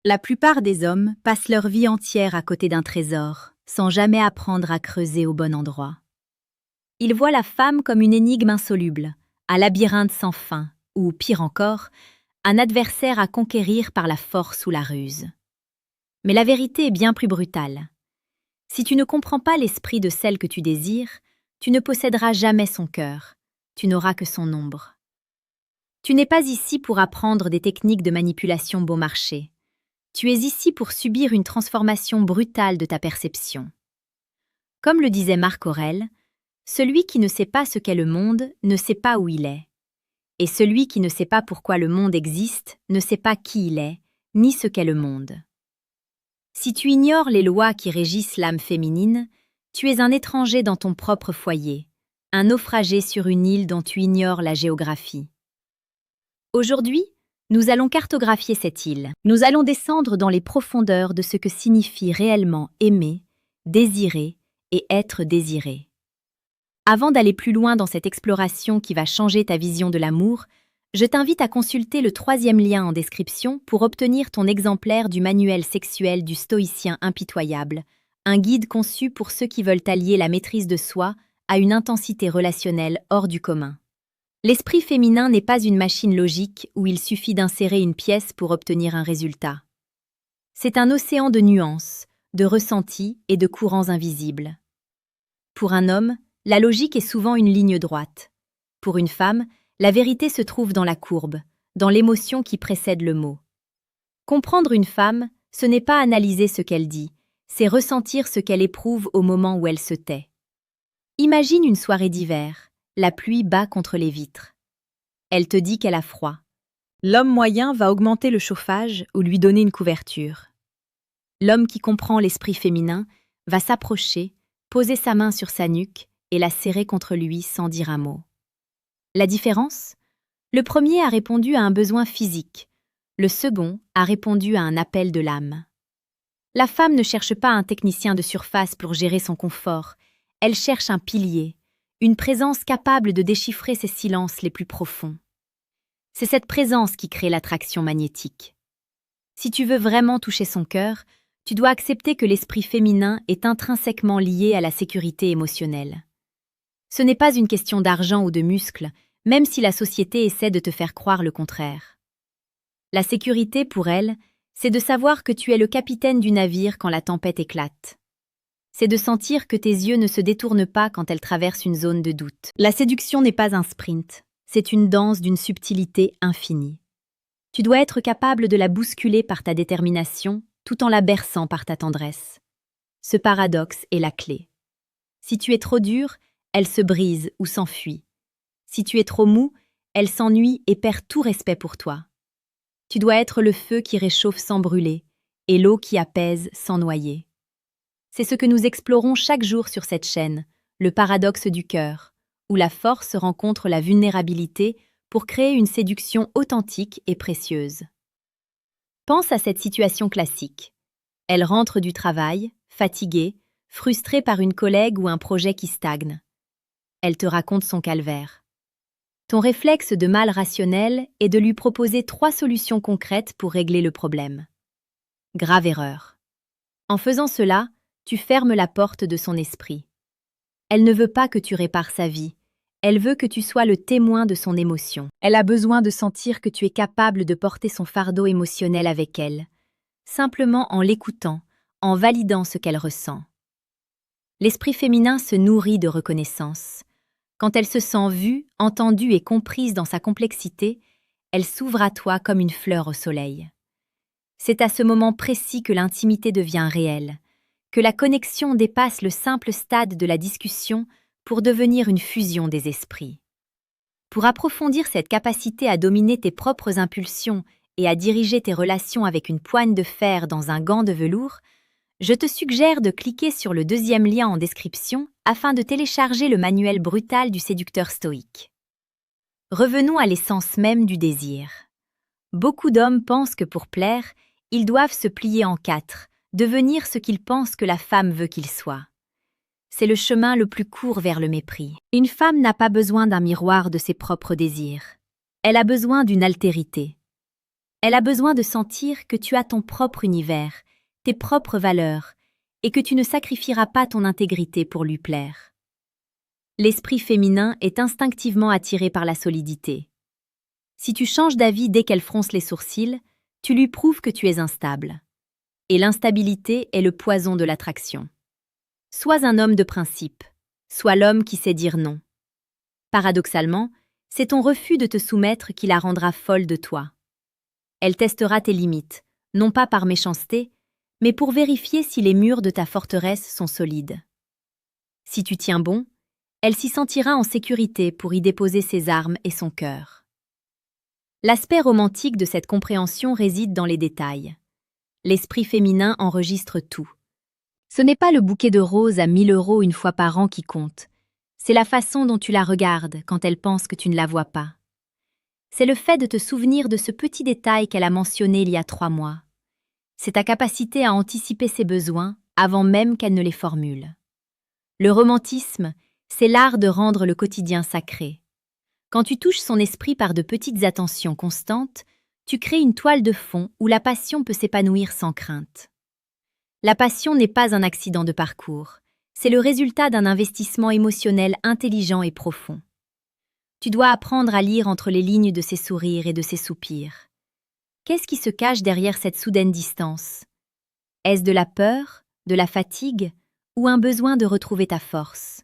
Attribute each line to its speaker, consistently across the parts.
Speaker 1: La plupart des hommes passent leur vie entière à côté d'un trésor, sans jamais apprendre à creuser au bon endroit. Ils voient la femme comme une énigme insoluble, un labyrinthe sans fin, ou, pire encore, un adversaire à conquérir par la force ou la ruse. Mais la vérité est bien plus brutale. Si tu ne comprends pas l'esprit de celle que tu désires, tu ne posséderas jamais son cœur, tu n'auras que son ombre. Tu n'es pas ici pour apprendre des techniques de manipulation bon marché. Tu es ici pour subir une transformation brutale de ta perception. Comme le disait Marc Aurèle, celui qui ne sait pas ce qu'est le monde ne sait pas où il est. Et celui qui ne sait pas pourquoi le monde existe ne sait pas qui il est, ni ce qu'est le monde. Si tu ignores les lois qui régissent l'âme féminine, tu es un étranger dans ton propre foyer, un naufragé sur une île dont tu ignores la géographie. Aujourd'hui, nous allons cartographier cette île. Nous allons descendre dans les profondeurs de ce que signifie réellement aimer, désirer et être désiré. Avant d'aller plus loin dans cette exploration qui va changer ta vision de l'amour, je t'invite à consulter le 3e lien en description pour obtenir ton exemplaire du manuel sexuel du stoïcien impitoyable, un guide conçu pour ceux qui veulent allier la maîtrise de soi à une intensité relationnelle hors du commun. L'esprit féminin n'est pas une machine logique où il suffit d'insérer une pièce pour obtenir un résultat. C'est un océan de nuances, de ressentis et de courants invisibles. Pour un homme, la logique est souvent une ligne droite. Pour une femme, la vérité se trouve dans la courbe, dans l'émotion qui précède le mot. Comprendre une femme, ce n'est pas analyser ce qu'elle dit, c'est ressentir ce qu'elle éprouve au moment où elle se tait. Imagine une soirée d'hiver, la pluie bat contre les vitres. Elle te dit qu'elle a froid. L'homme moyen va augmenter le chauffage ou lui donner une couverture. L'homme qui comprend l'esprit féminin va s'approcher, poser sa main sur sa nuque et la serrer contre lui sans dire un mot. La différence ? Le premier a répondu à un besoin physique, le second a répondu à un appel de l'âme. La femme ne cherche pas un technicien de surface pour gérer son confort, elle cherche un pilier, une présence capable de déchiffrer ses silences les plus profonds. C'est cette présence qui crée l'attraction magnétique. Si tu veux vraiment toucher son cœur, tu dois accepter que l'esprit féminin est intrinsèquement lié à la sécurité émotionnelle. Ce n'est pas une question d'argent ou de muscles, même si la société essaie de te faire croire le contraire. La sécurité, pour elle, c'est de savoir que tu es le capitaine du navire quand la tempête éclate. C'est de sentir que tes yeux ne se détournent pas quand elle traverse une zone de doute. La séduction n'est pas un sprint, c'est une danse d'une subtilité infinie. Tu dois être capable de la bousculer par ta détermination, tout en la berçant par ta tendresse. Ce paradoxe est la clé. Si tu es trop dur, elle se brise ou s'enfuit. Si tu es trop mou, elle s'ennuie et perd tout respect pour toi. Tu dois être le feu qui réchauffe sans brûler et l'eau qui apaise sans noyer. C'est ce que nous explorons chaque jour sur cette chaîne, le paradoxe du cœur, où la force rencontre la vulnérabilité pour créer une séduction authentique et précieuse. Pense à cette situation classique. Elle rentre du travail, fatiguée, frustrée par une collègue ou un projet qui stagne. Elle te raconte son calvaire. Ton réflexe de mal rationnel est de lui proposer 3 solutions concrètes pour régler le problème. Grave erreur. En faisant cela, tu fermes la porte de son esprit. Elle ne veut pas que tu répares sa vie. Elle veut que tu sois le témoin de son émotion. Elle a besoin de sentir que tu es capable de porter son fardeau émotionnel avec elle, simplement en l'écoutant, en validant ce qu'elle ressent. L'esprit féminin se nourrit de reconnaissance. Quand elle se sent vue, entendue et comprise dans sa complexité, elle s'ouvre à toi comme une fleur au soleil. C'est à ce moment précis que l'intimité devient réelle, que la connexion dépasse le simple stade de la discussion pour devenir une fusion des esprits. Pour approfondir cette capacité à dominer tes propres impulsions et à diriger tes relations avec une poigne de fer dans un gant de velours, je te suggère de cliquer sur le 2e lien en description afin de télécharger le manuel brutal du séducteur stoïque. Revenons à l'essence même du désir. Beaucoup d'hommes pensent que pour plaire, ils doivent se plier en 4, devenir ce qu'ils pensent que la femme veut qu'ils soient. C'est le chemin le plus court vers le mépris. Une femme n'a pas besoin d'un miroir de ses propres désirs. Elle a besoin d'une altérité. Elle a besoin de sentir que tu as ton propre univers, tes propres valeurs, et que tu ne sacrifieras pas ton intégrité pour lui plaire. L'esprit féminin est instinctivement attiré par la solidité. Si tu changes d'avis dès qu'elle fronce les sourcils, tu lui prouves que tu es instable. Et l'instabilité est le poison de l'attraction. Sois un homme de principe, sois l'homme qui sait dire non. Paradoxalement, c'est ton refus de te soumettre qui la rendra folle de toi. Elle testera tes limites, non pas par méchanceté, mais pour vérifier si les murs de ta forteresse sont solides. Si tu tiens bon, elle s'y sentira en sécurité pour y déposer ses armes et son cœur. L'aspect romantique de cette compréhension réside dans les détails. L'esprit féminin enregistre tout. Ce n'est pas le bouquet de roses à 1 000 € une fois par an qui compte, c'est la façon dont tu la regardes quand elle pense que tu ne la vois pas. C'est le fait de te souvenir de ce petit détail qu'elle a mentionné il y a 3 mois. C'est ta capacité à anticiper ses besoins avant même qu'elle ne les formule. Le romantisme, c'est l'art de rendre le quotidien sacré. Quand tu touches son esprit par de petites attentions constantes, tu crées une toile de fond où la passion peut s'épanouir sans crainte. La passion n'est pas un accident de parcours, c'est le résultat d'un investissement émotionnel intelligent et profond. Tu dois apprendre à lire entre les lignes de ses sourires et de ses soupirs. Qu'est-ce qui se cache derrière cette soudaine distance? Est-ce de la peur, de la fatigue ou un besoin de retrouver ta force?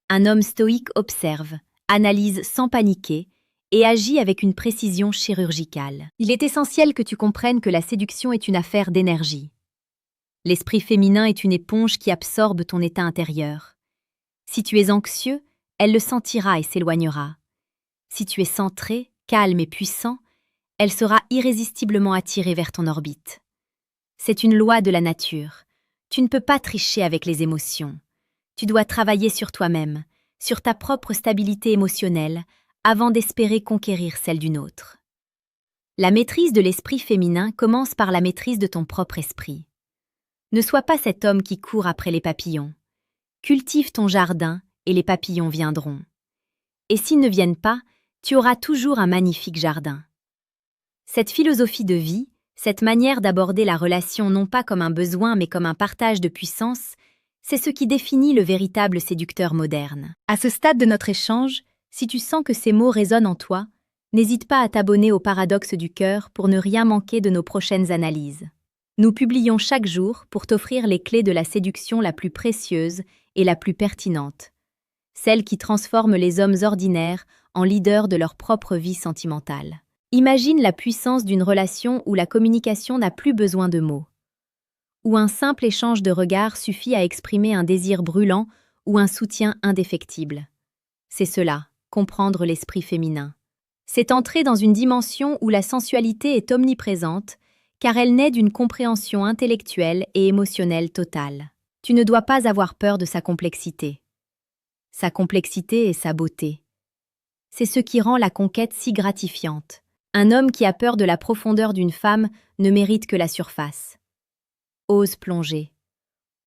Speaker 1: Un homme stoïque observe, analyse sans paniquer et agit avec une précision chirurgicale. Il est essentiel que tu comprennes que la séduction est une affaire d'énergie. L'esprit féminin est une éponge qui absorbe ton état intérieur. Si tu es anxieux, elle le sentira et s'éloignera. Si tu es centré, calme et puissant, elle sera irrésistiblement attirée vers ton orbite. C'est une loi de la nature. Tu ne peux pas tricher avec les émotions. Tu dois travailler sur toi-même, sur ta propre stabilité émotionnelle, avant d'espérer conquérir celle d'une autre. La maîtrise de l'esprit féminin commence par la maîtrise de ton propre esprit. Ne sois pas cet homme qui court après les papillons. Cultive ton jardin et les papillons viendront. Et s'ils ne viennent pas, tu auras toujours un magnifique jardin. Cette philosophie de vie, cette manière d'aborder la relation non pas comme un besoin mais comme un partage de puissance, c'est ce qui définit le véritable séducteur moderne. À ce stade de notre échange, si tu sens que ces mots résonnent en toi, n'hésite pas à t'abonner au Paradoxe du Cœur pour ne rien manquer de nos prochaines analyses. Nous publions chaque jour pour t'offrir les clés de la séduction la plus précieuse et la plus pertinente, celle qui transforme les hommes ordinaires en leaders de leur propre vie sentimentale. Imagine la puissance d'une relation où la communication n'a plus besoin de mots, où un simple échange de regards suffit à exprimer un désir brûlant ou un soutien indéfectible. C'est cela, comprendre l'esprit féminin. C'est entrer dans une dimension où la sensualité est omniprésente, car elle naît d'une compréhension intellectuelle et émotionnelle totale. Tu ne dois pas avoir peur de sa complexité. Sa complexité et sa beauté. C'est ce qui rend la conquête si gratifiante. Un homme qui a peur de la profondeur d'une femme ne mérite que la surface. Ose plonger.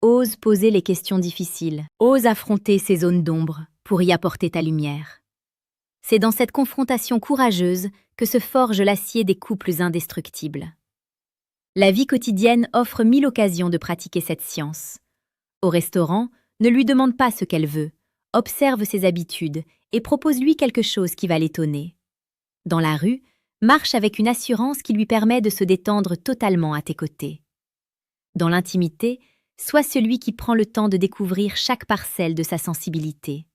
Speaker 1: Ose poser les questions difficiles. Ose affronter ces zones d'ombre pour y apporter ta lumière. C'est dans cette confrontation courageuse que se forge l'acier des couples indestructibles. La vie quotidienne offre 1000 occasions de pratiquer cette science. Au restaurant, ne lui demande pas ce qu'elle veut, observe ses habitudes et propose-lui quelque chose qui va l'étonner. Dans la rue, marche avec une assurance qui lui permet de se détendre totalement à tes côtés. Dans l'intimité, sois celui qui prend le temps de découvrir chaque parcelle de sa sensibilité.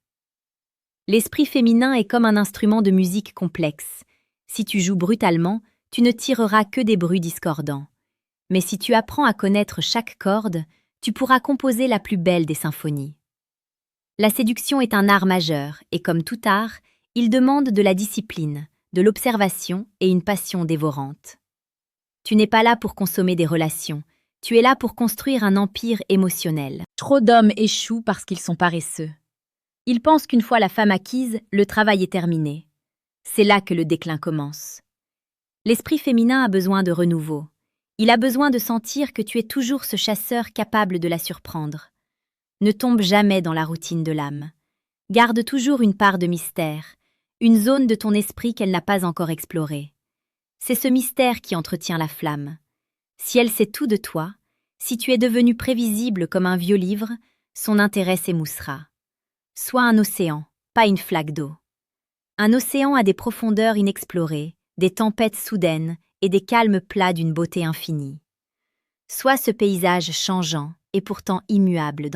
Speaker 1: L'esprit féminin est comme un instrument de musique complexe. Si tu joues brutalement, tu ne tireras que des bruits discordants. Mais si tu apprends à connaître chaque corde, tu pourras composer la plus belle des symphonies. La séduction est un art majeur et comme tout art, il demande de la discipline, de l'observation et une passion dévorante. Tu n'es pas là pour consommer des relations, tu es là pour construire un empire émotionnel. Trop d'hommes échouent parce qu'ils sont paresseux. Ils pensent qu'une fois la femme acquise, le travail est terminé. C'est là que le déclin commence. L'esprit féminin a besoin de renouveau. Il a besoin de sentir que tu es toujours ce chasseur capable de la surprendre. Ne tombe jamais dans la routine de l'âme. Garde toujours une part de mystère, une zone de ton esprit qu'elle n'a pas encore explorée. C'est ce mystère qui entretient la flamme. Si elle sait tout de toi, si tu es devenu prévisible comme un vieux livre, son intérêt s'émoussera. Sois un océan, pas une flaque d'eau. Un océan a des profondeurs inexplorées, des tempêtes soudaines et des calmes plats d'une beauté infinie. Sois ce paysage changeant et pourtant immuable dans